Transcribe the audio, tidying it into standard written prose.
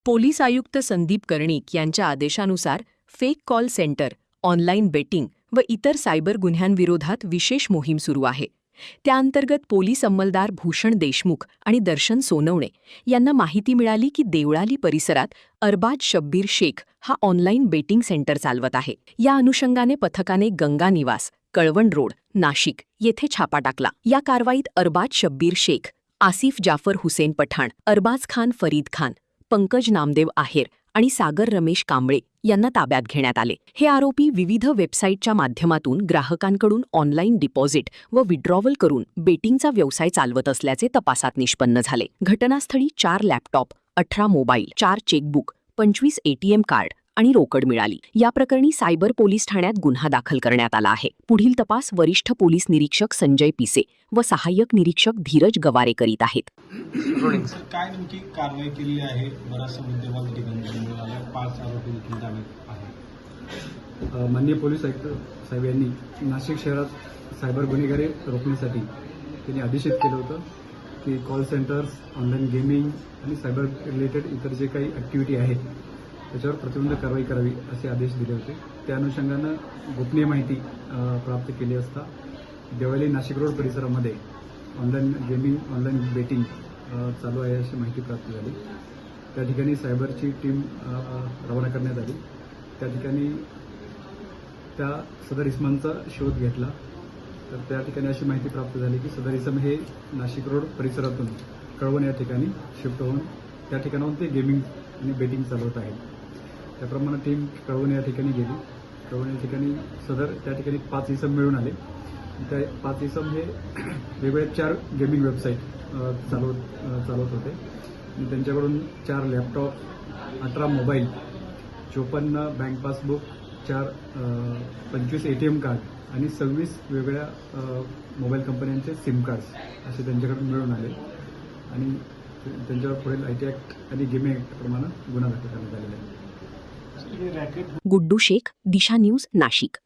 Police आयुक्त संदीप कर्णिक यांच्या आदेशानुसार fake call centre, online betting व इतर सायबर गुन्ह्यांविरोधात विशेष मोहीम सुरू आहे. त्याअंतर्गत पोलीस अंमलदार भूषण देशमुख आणि दर्शन सोनवणे यांना माहिती मिळाली की देवळाली परिसरात अरबाज शब्बीर शेख हा ऑनलाईन बेटिंग सेंटर चालवत आहे. या अनुषंगाने पथकाने गंगा निवास, कळवण रोड, नाशिक येथे छापा टाकला. या कारवाईत अरबाज शब्बीर शेख, आसिफ जाफर हुसेन पठाण, अरबाज खान फरीद खान, पंकज नामदेव आहेर आणि सागर रमेश कांबळे यांना ताब्यात घेण्यात आले. हे आरोपी विविध वेबसाईटच्या माध्यमातून ग्राहकांकडून ऑनलाईन डिपॉझिट व विड्रॉवल करून बेटिंगचा व्यवसाय चालवत असल्याचे तपासात निष्पन्न झाले. घटनास्थळी 4 laptop, 18 mobile, 4 chequebook, 25 ATM card आणि रोकड मिळाली. या प्रकरणी सायबर पोलीस ठाण्यात गुन्हा दाखल करण्यात आला आहे. पुढील तपास वरिष्ठ पोलीस निरीक्षक संजय पिसे व सहाय्यक निरीक्षक धीरज गवारे करीत आहेत. काय नेमकी कारवाई केली आहे? बराचसा मुद्देमाल ठिकाणी समोर आला, 5 आरोपी देखील ताब्यात आहेत. माननीय पोलीस आयुक्त साहेब यांनी नाशिक शहरात सायबर गुन्हेगारी रोखण्यासाठी त्यांनी आदेशित केलं होतं की कॉल सेंटर्स, ऑनलाईन गेमिंग आणि सायबर रिलेटेड इतर जे काही ॲक्टिव्हिटी आहेत त्याच्यावर प्रतिबंध कारवाई करावी असे आदेश दिले होते. त्या अनुषंगानं गोपनीय माहिती प्राप्त केली असता देवळाली नाशिक रोड परिसरामध्ये ऑनलाईन गेमिंग, ऑनलाईन बेटिंग चालू आहे अशी माहिती प्राप्त झाली. त्या ठिकाणी सायबरची टीम रवाना करण्यात आली. त्या ठिकाणी त्या सदर इसमांचा शोध घेतला तर त्या ठिकाणी अशी माहिती प्राप्त झाली की सदर इसम हे नाशिक रोड परिसरातून कळवण या ठिकाणी शिफ्ट होऊन त्या ठिकाणाहून ते गेमिंग आणि बेटिंग चालवत आहेत. त्याप्रमाणे टीम कळवण या ठिकाणी गेली. कळवण या ठिकाणी सदर त्या ठिकाणी 5 इसम मिळून आले. त्या 5 इसम हे वेगवेगळ्या 4 गेमिंग वेबसाईट चालवत होते. त्यांच्याकडून 4 laptop, 18 mobile, 54 bank passbook, 25 ATM card आणि 26 वेगवेगळ्या मोबाईल कंपन्यांचे सिम कार्ड्स असे त्यांच्याकडून मिळून आले आणि त्यांच्यावर पुढील IT ॲक्ट आणि गेमिंग ॲक्टप्रमाणे गुन्हा दाखल करण्यात आलेला आहे. गुड्डू शेख, दिशा न्यूज, नाशिक.